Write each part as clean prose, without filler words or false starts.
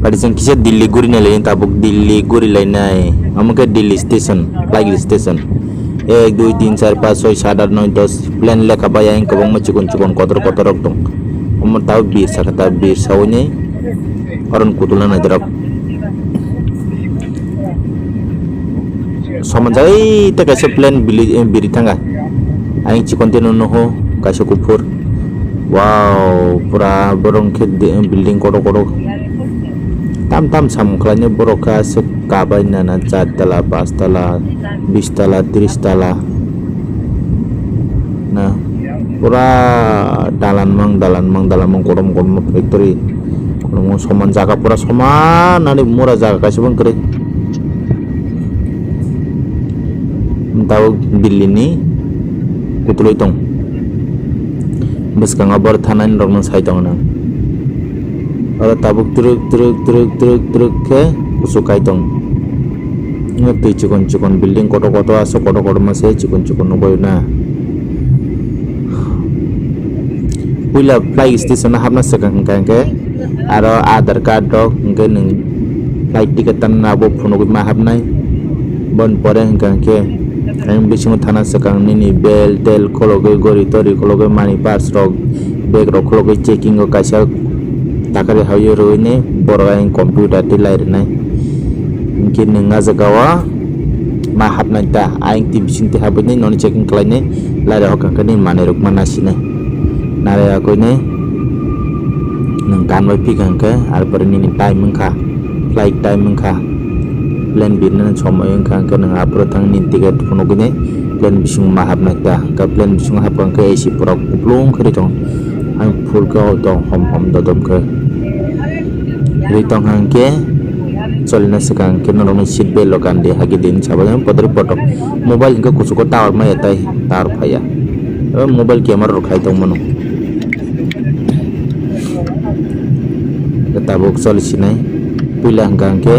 Pada sang kisah Delhi guri na lain tabuk Delhi guri lain nai আমাকে Delhi station flight station 1 2 3 4 5 6 7 8 9 10 প্লেন লেখা বাই আইন কবং macikun cikun kotor kotor rok dong umur tahu bir sakata bir sawnya orang kutulan ajarap samanjai ta kaisa plane biri tangga aing cikun tenu noho kaisa kupur wow pura borong ke building kotor kotor tam sam kalanya boroka sekabai nana 4 tala 5 tala 20 tala 30 tala nah pura dalan mang korom factory korom soman jaga pura soman nani murah jaga kasih bang kering tahu Delhi ni kutulo itong bes kang abar thanan rong sai tong na Ada tabuk truk ke usukai tong ngerti cikon building koto aso koto masih cikon noboy na wila flight station hamna sekang ke aro aadhar card dok ngke neng flight ticket tan abo phono ma habnai bon pore ngkang ke ang bising thana sekang nini bel tel khologe gori tori khologe mani purse rok bag rok khologe checking ko kaisa takari hayo roine borogain computer ti lair nai mungkin ngaza gawa ma habna ta aing ti bising ti habne non checking klaine lair hokka kani mane ruk manasine nare aku ne nang kan wai pikang ke ar perni ni time mengka flight time mengka plan bin nan choma yang kan ke nang apro thang nin ticket phono gune plan bising ma habna ta ka plan bising habang ke isi pura kuplung khari tong ang full ka dong hom dodom ke ritong hangke solna sekang ke norong seat belt lokan de hagi din sabang podri potok mobile ke kusuko tower ma yatai tar phaya mobile camera rokhai tong mano tabuk solusi nai pila hangke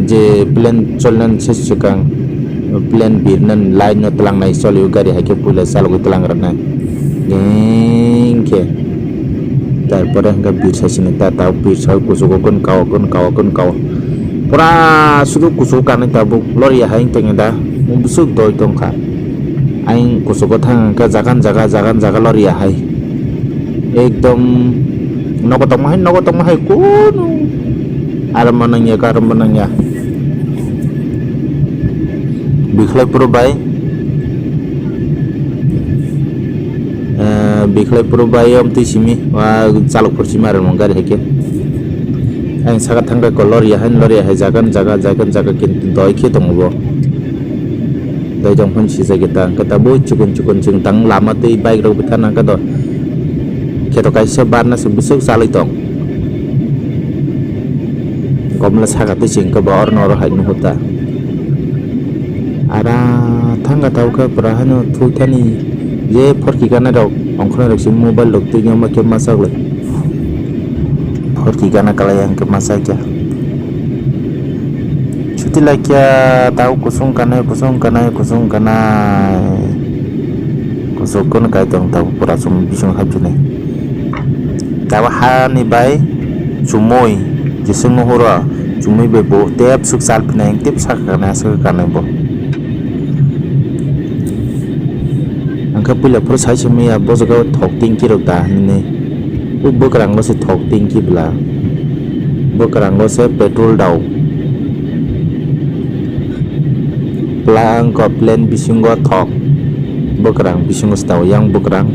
je plan solnan sesekang plan birnan line no telang nai solu gari hake pula salgo telang rana gengke তারপরে হঙ্গা বিরসাসিনে তা তাও বিরসাও কুসুকন কাও pura sudu kusukan tabu lori ya haing tengeda busuk doi tongka aing kusuko thang ka jagan lori ya hai ekdom nokotong mahai kunu armanangnya bikhlai puro bai biklai puro bayam ti simi wa chalok porsi mar monggar heke ang saga thangga kolor ya han lor ya jagan kin doi khe tongbo doi jong phon si jageta kata bo chukun chung tang lama ti bike ro bithana ka do kheto kaisa barna se busuk salai tong komla saga ti sing ka bor nor hai nu hota ara thangga tau ka prahano thuthani ye forki kana dok ongkhona rek sim mobile dok tu nyama ke masak le forki kana kala yang ke masak ya chuti lakya tahu kusung kana kusukon kai tong tahu pura sum bisung habjune tawa hani bai sumoi jisung hora sumoi bebo tep suk sal pneng tep sak kana bo kapila pro sai chimi ya bojaga thok ting ki rokta ne u bokrang lo se thok ting ki bla bokrang lo se petrol dau plang ko plan bisingo thok bokrang bisingo stau yang bokrang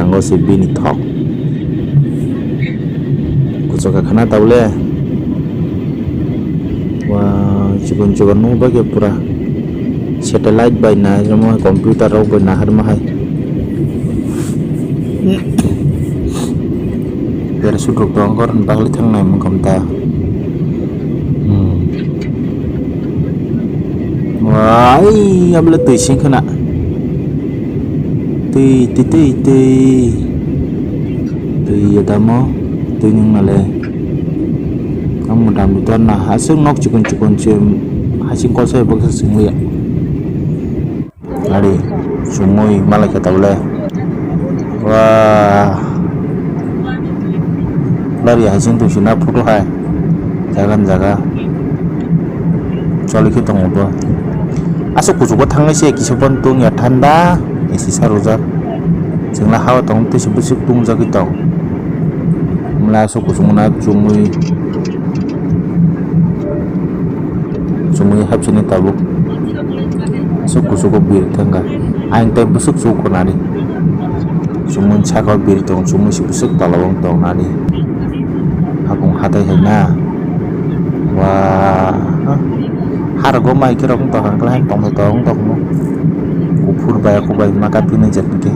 lo se bini thok kusoka khana taule wa chukun no bage pura satellite by na jamo computer ro by na har mahai ber suduk dongkor bangli thang nai mangkom ta wai abla tui sing khana tui adamo tui ning male kamu dam bitan na hasung nok chukun chim hasing ko sai bak sing ya Lari, sumui malah kata boleh. Wah, lari hasil tu sih na photo hai jaga coli kita ngobrol asuk kusuk tangai sih kisah tung ya tanda isi sarujar jenglah hawa tong tu sebesar tung jagi tong mulai asuk kusuk na cumui hab sini tabuk asuk kusuk bir tangga aing teh besuk suku nari sumun cakal bir tong cumui si besuk talawang tong nari akung hatai hena wah harga mai kira kong tong kalian tong mo kupur bayar kubai maka pina jatke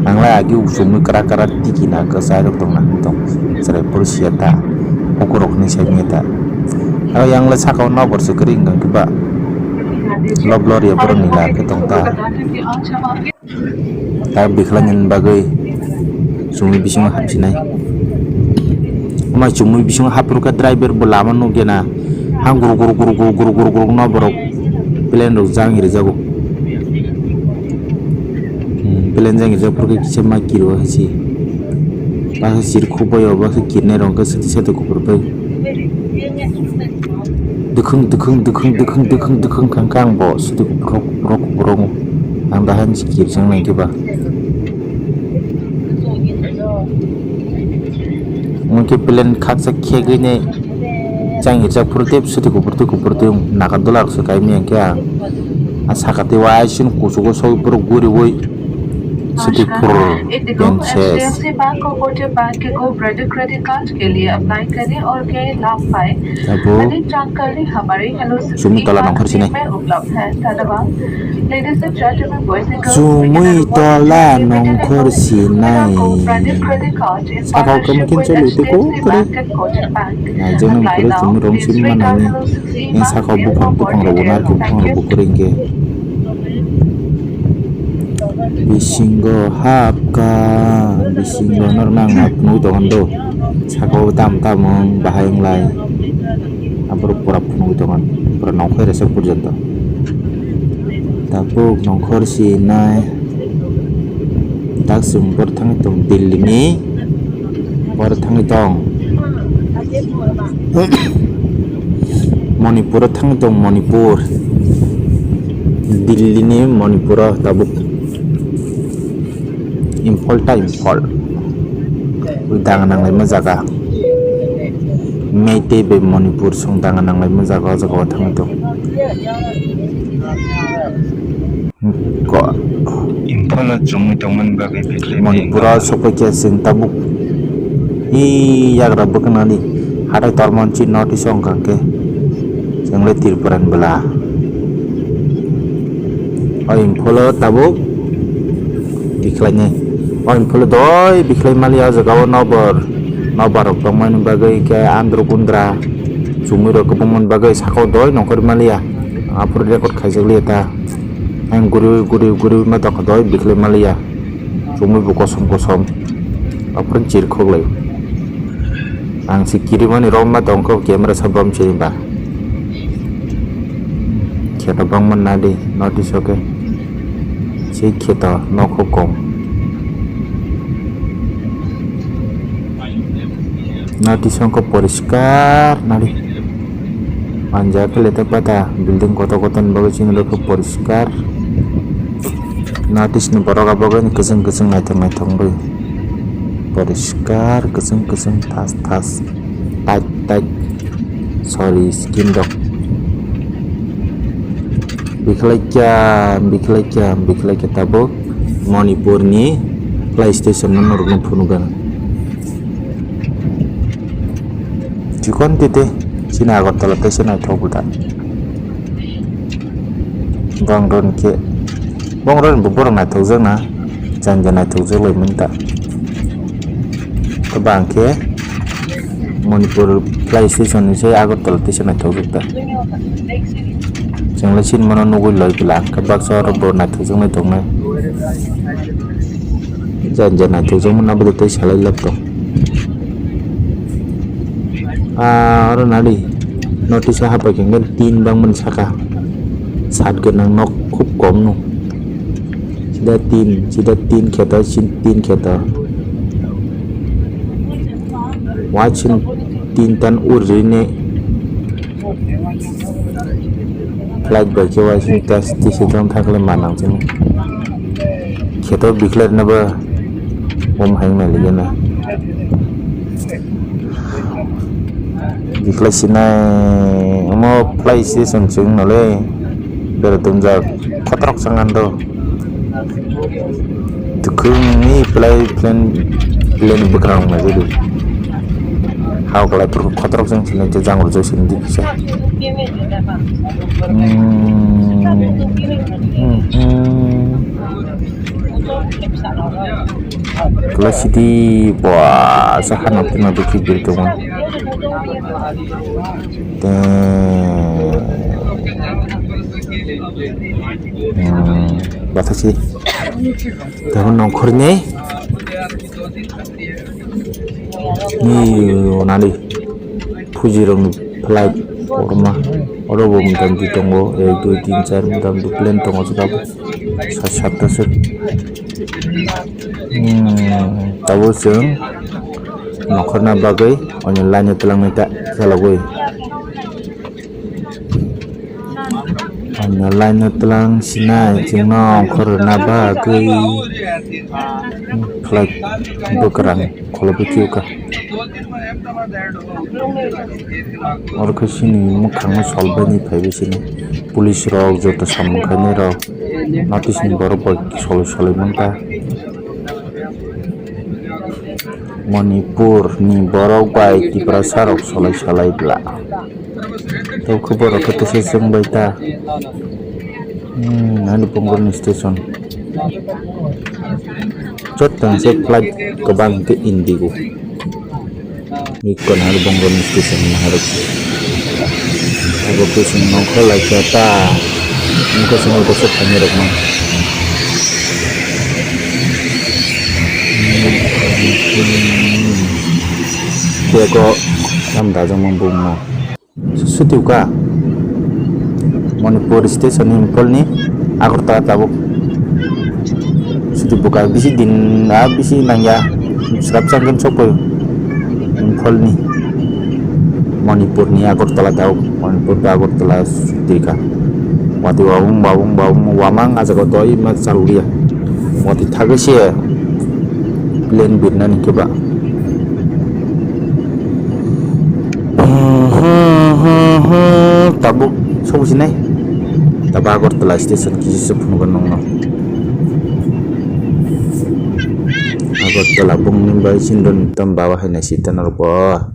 ang lagi usumi kera tiki na ke saya tong na tong serai persiata ukurok ni semeta kalau yang le sakau no bersegering kan keba loblor ya pernah nila ke tong ta tapi kelanyan bagai sumi bising hap sinai ma sumi bising hap ruka driver belaman no gena hang guru no borok plan rok jang ire jago plan jang ire jago ke kise ma kiro hasi ba sir khuboyo ba kirne rong ke seti setu kupur bai dekeng kangkang bo seti kupur ang dahan sikir sang nang kiba mungkin plan khak sa khege ne jang ire jago purtep seti kupur nakan dolar sekai mi yang kya asakati wa sin kusugo so pur guri woi city HDFC bank और कोटक बैंक को credit card के लिए अप्लाई करें और कई लाभ पाएं। अधिक जानकारी हमारे हेलो सिटी में उपलब्ध है। धन्यवाद। Ladies and gentlemen, boys and girls, credit card in partnership with HDFC Bank and Kotak Bank. Apply now. Please read our Hello City email for more details. Thank you. Bisinggo hapka bisinggo nang ngapnu tongondo sako tam bahayang lai ampur pura punu tongon pura nongkhoi resep purjanto tapuk nongkhor si nai tak sumpur thang tong Delhi ni por thang tong Manipur thang tong Manipur Delhi ni Manipur tabuk impol udangan nang lai majaga meite be Manipur song dangan nang lai majaga jaga thang to ko impol jumi tongman bagai Manipur sopoke sing tabuk i yagra baknani harai tormon chi notice ong kangke jangle tirpuran bela o impol tabuk diklanya impul doi biklai malia jagaw nobar pangman bagai ke andro kundra sumiro kepangman bagai sakau doi nongkor malia apur rekod khaijak ta ang guri ma dak doi biklai malia sumi bu kosom apur chir khoglai ang sikiri mani roma dongko camera sabam chiriba kheta bangman nadi notice oke sei kheta nokokong nadi songko poriskar nadi manja ke lete pada building kota-kotan bagus ini lo poriskar nadi sini borok apa ni keseng naitong be poriskar keseng tas taj sorry skin dog biklai tabuk Manipur ni PlayStation menurut punugan jikon tite sina agot talate sina thobuta bangron bubur na thojang na janjana thojang loi minta to bangke Manipur PlayStation ni sei agot talate sina thojukta jangla sin mono nugui loi bila kabak sor bo na thojang na tongnai janjana thojang na budute salai lapto orang nadi notice apa kenggan tin bang mensaka saat genang nok kup kom no sida tin keta sin tin keta watching tintan urine flight by ke watching test sitong thakle manang chen kheto bikler na ba hang na ligena bikla sinai mo flight station chung na le ber tunja khotrok sangan do tukung ni plane bekrang ma jadi how kalau tur khotrok sang sini jangur jo sini bisa kelas di wah sahan apa nanti kibir tuh man batas sih tahun nongkornya ni nani Fujiron flight orma oro bom dan di tonggo 1 2 3 4 mudah untuk plane tonggo sudah satu set tahu seng nongkorna bagai onyo lainnya telang minta salagoi onyo lainnya telang sinai jeng nongkorna bagai flight bekerang kalau begitu kah और किसी ने मुखांग सॉल्व नहीं पाई sini police rock जो तो सामने rock notice नहीं करो पर सोलो मंता Manipur ni borok bai di prasarok solai bla to khobor kete se jeng bai ta ani ponggon station jotang se flight ke bang ke Indigo ikon hari bonggon station harus aku pusing nongkrong lagi kata muka semua besok hanya rekman dia kok lamda jang membungma sesuatu ka Manipur station impol ni aku tak tahu sudah buka bisi din bisi nanya serap sangkan sopo impol ni Manipur ni aku telah tahu Manipur aku telah sutika wati wawung wamang aja kau tahu mat sarulia wati thagasi plane birna ni coba tabuk sopo sini tabak aku telah station kisi sepuluh kenong aku telah bungin sindon tambah nasi tanah rupa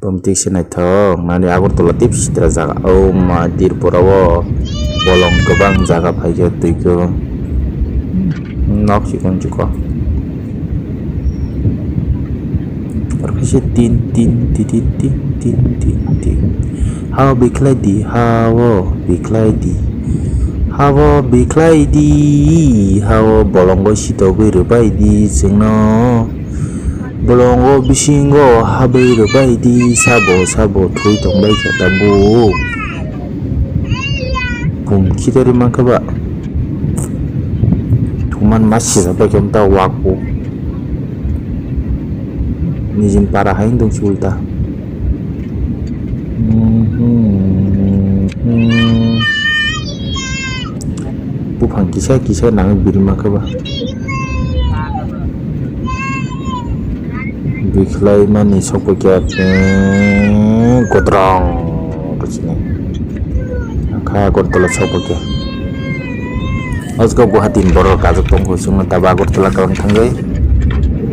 pemtik senai thong nani aku telah tips terasa oh madir purawo bolong kebang jaga pagi itu nok sih kan juga perkisi tin how big lady how bolongo sito berubai di sengno bolongo bisingo habai rubai di sabo thui tongbai katabu pungki dari makaba tuman masih sampai kita waktu nizin parahain dong sulta bukan kisah nang birma kaba biklai mani sopo kya kotrang kesini kaya kortola sopo kya Osgo buhatin boro kazak tongko sunga tabagor telah kawan tanggai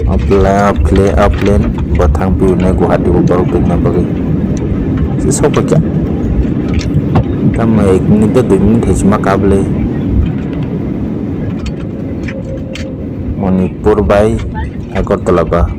upland batang piu ne guhati baru pina bagai si sopo kya kama ek minute 2 minute cuma kable Manipur bai agor telah ba